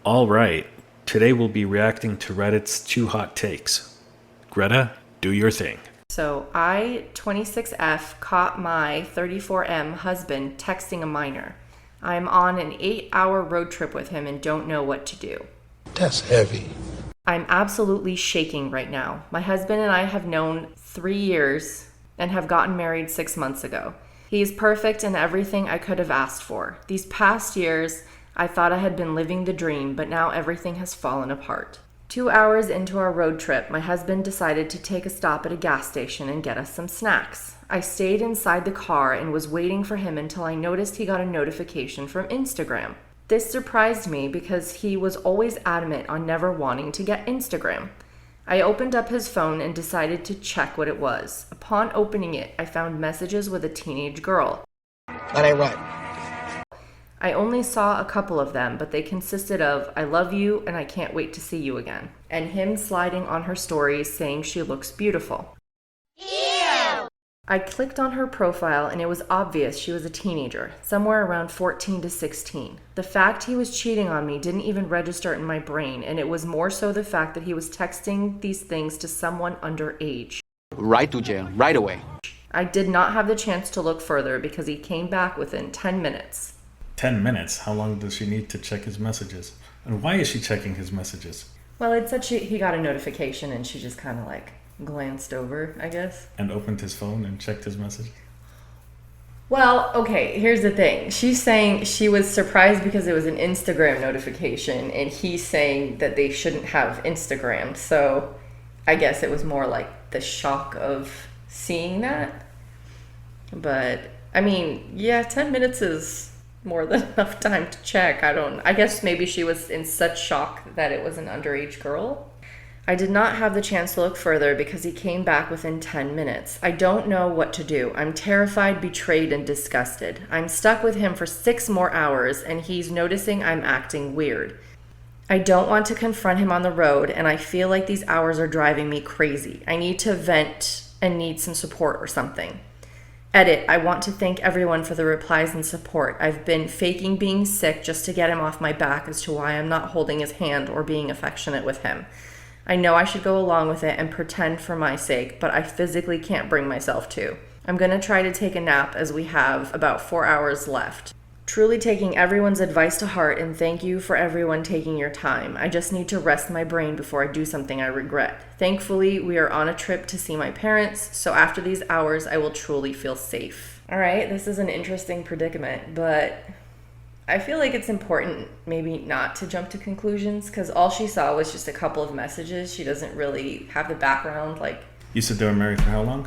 All right, today we'll be reacting to Reddit's TwoHotTakes. Greta, do your thing. So I, 26F, caught my 34M husband texting a minor. I'm on an 8-hour road trip with him and don't know what to do. That's heavy. I'm absolutely shaking right now. My husband and I have known 3 years and have gotten married 6 months ago. He is perfect and everything I could have asked for. These past years, I thought I had been living the dream, but now everything has fallen apart. 2 hours into our road trip, my husband decided to take a stop at a gas station and get us some snacks. I stayed inside the car and was waiting for him until I noticed he got a notification from Instagram. This surprised me because he was always adamant on never wanting to get Instagram. I opened up his phone and decided to check what it was. Upon opening it, I found messages with a teenage girl. That ain't right. I only saw a couple of them, but they consisted of, "I love you and I can't wait to see you again," and him sliding on her stories saying she looks beautiful. Ew! I clicked on her profile and it was obvious she was a teenager, somewhere around 14 to 16. The fact he was cheating on me didn't even register in my brain, and it was more so the fact that he was texting these things to someone underage. Right to jail, right away. I did not have the chance to look further because he came back within 10 minutes. 10 minutes? How long does she need to check his messages? And why is she checking his messages? Well, it said he got a notification and she just kind of glanced over, I guess. And opened his phone and checked his message? Well, okay, here's the thing. She's saying she was surprised because it was an Instagram notification, and he's saying that they shouldn't have Instagram. So I guess it was more like the shock of seeing that. But, I mean, yeah, 10 minutes is more than enough time to check. I guess maybe she was in such shock that it was an underage girl. I did not have the chance to look further because he came back within 10 minutes. I don't know what to do. I'm terrified, betrayed, and disgusted. I'm stuck with him for 6 more hours, and he's noticing I'm acting weird. I don't want to confront him on the road, and I feel like these hours are driving me crazy. I need to vent and need some support or something. Edit, I want to thank everyone for the replies and support. I've been faking being sick just to get him off my back as to why I'm not holding his hand or being affectionate with him. I know I should go along with it and pretend for my sake, but I physically can't bring myself to. I'm going to try to take a nap as we have about 4 hours left. Truly taking everyone's advice to heart, and thank you for everyone taking your time. I just need to rest my brain before I do something I regret. Thankfully, we are on a trip to see my parents, so after these hours, I will truly feel safe. All right, this is an interesting predicament, but I feel like it's important maybe not to jump to conclusions, because all she saw was just a couple of messages. She doesn't really have the background. You said they were married for how long?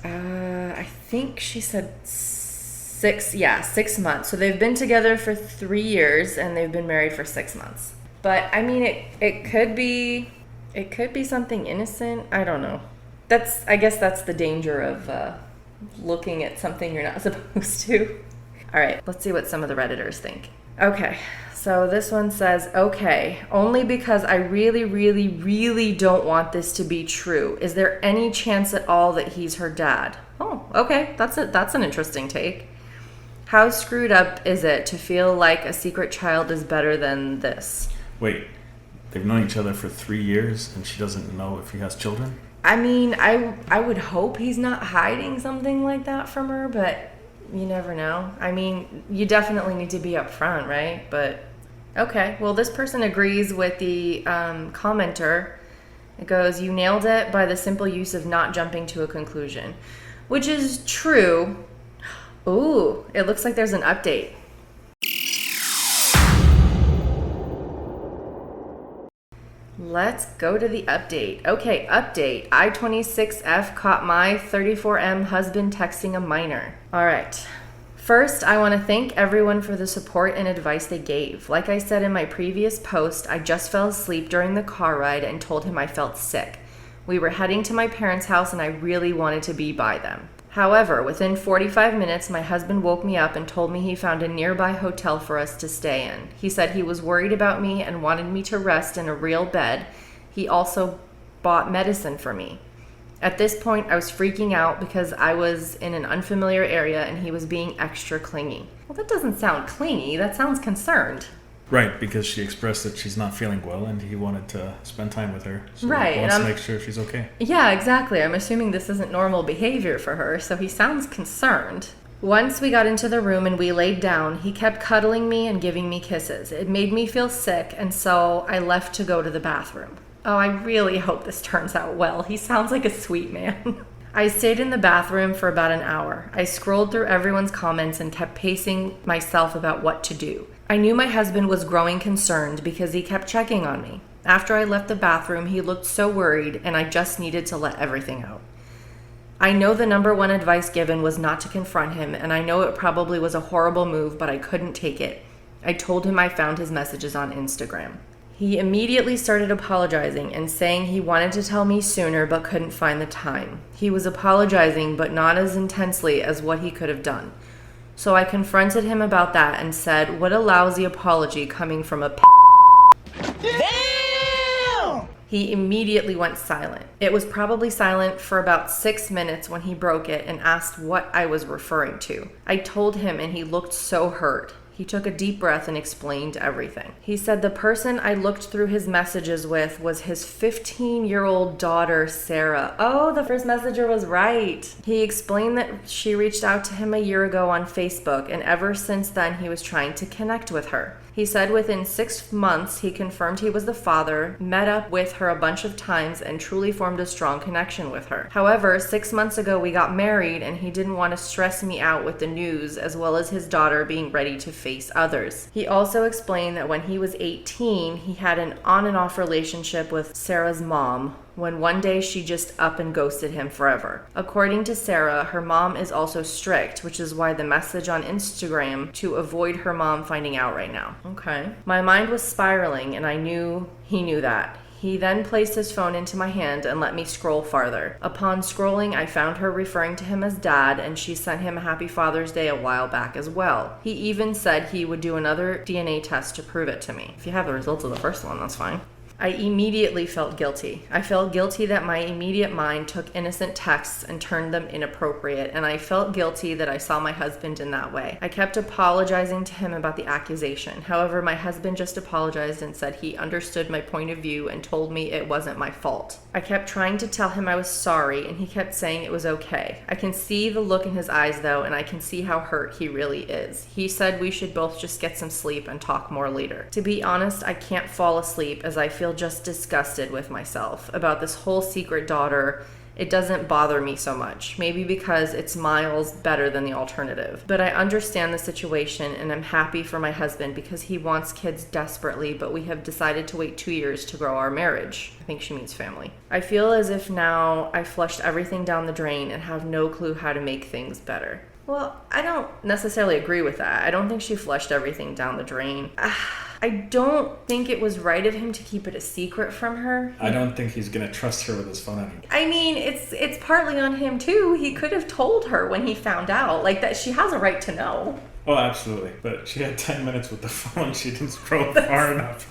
I think she said 6 months. So they've been together for 3 years and they've been married for 6 months. But I mean, it could be something innocent. I don't know. I guess that's the danger of looking at something you're not supposed to. All right, let's see what some of the Redditors think. Okay, so this one says, okay, only because I really, really, really don't want this to be true. Is there any chance at all that he's her dad? Oh, okay, that's an interesting take. How screwed up is it to feel like a secret child is better than this? Wait, they've known each other for 3 years and she doesn't know if he has children? I mean, I would hope he's not hiding something like that from her, but you never know. I mean, you definitely need to be upfront, right? But okay, well, this person agrees with the commenter. It goes, you nailed it by the simple use of not jumping to a conclusion, which is true. Ooh, it looks like there's an update. Let's go to the update. Okay, update. I-26F caught my 34M husband texting a minor. All right. First, I want to thank everyone for the support and advice they gave. Like I said in my previous post, I just fell asleep during the car ride and told him I felt sick. We were heading to my parents' house and I really wanted to be by them. However, within 45 minutes, my husband woke me up and told me he found a nearby hotel for us to stay in. He said he was worried about me and wanted me to rest in a real bed. He also bought medicine for me. At this point, I was freaking out because I was in an unfamiliar area and he was being extra clingy. Well, that doesn't sound clingy. That sounds concerned. Right, because she expressed that she's not feeling well and he wanted to spend time with her. So Right, he wants and to make sure she's okay. Yeah, exactly. I'm assuming this isn't normal behavior for her, so he sounds concerned. Once we got into the room and we laid down, he kept cuddling me and giving me kisses. It made me feel sick, and so I left to go to the bathroom. Oh, I really hope this turns out well. He sounds like a sweet man. I stayed in the bathroom for about an hour. I scrolled through everyone's comments and kept pacing myself about what to do. I knew my husband was growing concerned because he kept checking on me. After I left the bathroom, he looked so worried, and I just needed to let everything out. I know the number one advice given was not to confront him, and I know it probably was a horrible move, but I couldn't take it. I told him I found his messages on Instagram. He immediately started apologizing and saying he wanted to tell me sooner but couldn't find the time. He was apologizing, but not as intensely as what he could have done. So I confronted him about that and said, "What a lousy apology coming from a Damn! He immediately went silent. It was probably silent for about 6 minutes when he broke it and asked what I was referring to. I told him and he looked so hurt. He took a deep breath and explained everything. He said the person I looked through his messages with was his 15-year-old daughter, Sarah. Oh, the first messenger was right. He explained that she reached out to him a year ago on Facebook, and ever since then he was trying to connect with her. He said within 6 months he confirmed he was the father, met up with her a bunch of times, and truly formed a strong connection with her. However, 6 months ago we got married and he didn't want to stress me out with the news, as well as his daughter being ready to face others. He also explained that when he was 18, he had an on and off relationship with Sarah's mom, when one day she just up and ghosted him forever. According to Sarah, her mom is also strict, which is why the message on Instagram to avoid her mom finding out right now. Okay. My mind was spiraling and I knew he knew that. He then placed his phone into my hand and let me scroll farther. Upon scrolling, I found her referring to him as dad, and she sent him a happy Father's Day a while back as well. He even said he would do another DNA test to prove it to me. If you have the results of the first one, that's fine. I immediately felt guilty. I felt guilty that my immediate mind took innocent texts and turned them inappropriate, and I felt guilty that I saw my husband in that way. I kept apologizing to him about the accusation. However, my husband just apologized and said he understood my point of view and told me it wasn't my fault. I kept trying to tell him I was sorry, and he kept saying it was okay. I can see the look in his eyes though, and I can see how hurt he really is. He said we should both just get some sleep and talk more later. To be honest, I can't fall asleep as I feel just disgusted with myself about this whole secret daughter. It doesn't bother me so much, maybe because it's miles better than the alternative. But I understand the situation and I'm happy for my husband because he wants kids desperately, but we have decided to wait 2 years to grow our marriage. I think she means family. I feel as if now I flushed everything down the drain and have no clue how to make things better. Well, I don't necessarily agree with that. I don't think she flushed everything down the drain. I don't think it was right of him to keep it a secret from her. I don't think he's going to trust her with his phone anymore. I mean, it's partly on him too. He could have told her when he found out. Like, that she has a right to know. Oh, absolutely. But she had 10 minutes with the phone. She didn't scroll far enough.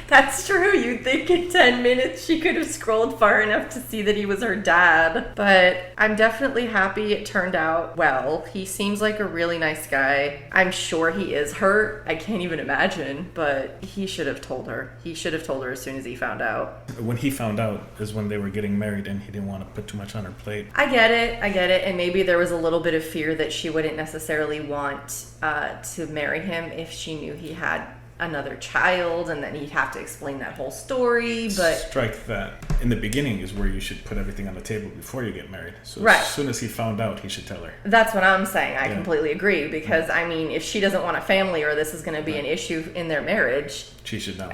That's true. You'd think in 10 minutes she could have scrolled far enough to see that he was her dad. But I'm definitely happy it turned out well. He seems like a really nice guy. I'm sure he is hurt. I can't even imagine. But he should have told her. He should have told her as soon as he found out. When he found out is when they were getting married and he didn't want to put too much on her plate. I get it. And maybe there was a little bit of fear that she wouldn't necessarily want to marry him if she knew he had another child, and then he'd have to explain that whole story. But strike that. In the beginning is where you should put everything on the table before you get married. So right. As soon as he found out, he should tell her. That's what I'm saying. I completely agree, because I mean, if she doesn't want a family or this is going to be an issue in their marriage, she should know.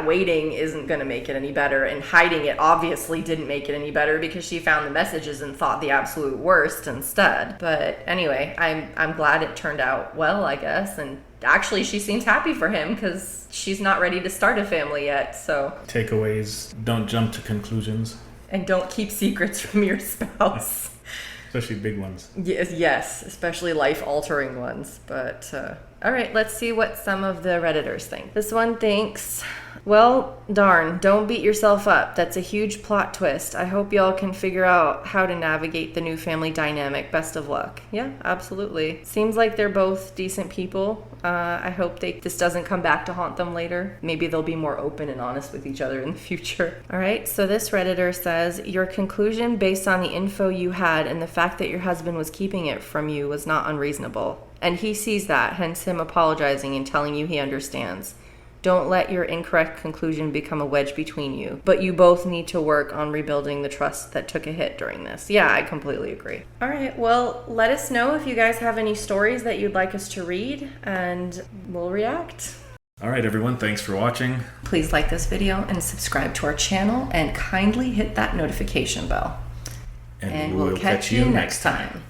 Waiting isn't going to make it any better, and hiding it obviously didn't make it any better because she found the messages and thought the absolute worst instead. But anyway, I'm glad it turned out well, I guess, and actually she seems happy for him because she's not ready to start a family yet. So takeaways: don't jump to conclusions, and don't keep secrets from your spouse. Especially big ones. Yes, especially life-altering ones. But All right, let's see what some of the Redditors think. This one thinks, well, darn, don't beat yourself up. That's a huge plot twist. I hope y'all can figure out how to navigate the new family dynamic. Best of luck. Yeah, absolutely. Seems like they're both decent people. I hope this doesn't come back to haunt them later. Maybe they'll be more open and honest with each other in the future. All right, so this Redditor says, your conclusion based on the info you had and the fact that your husband was keeping it from you was not unreasonable. And he sees that, hence him apologizing and telling you he understands. Don't let your incorrect conclusion become a wedge between you. But you both need to work on rebuilding the trust that took a hit during this. Yeah, I completely agree. All right, well, let us know if you guys have any stories that you'd like us to read, and we'll react. All right, everyone, thanks for watching. Please like this video and subscribe to our channel, and kindly hit that notification bell. And we'll catch you next time.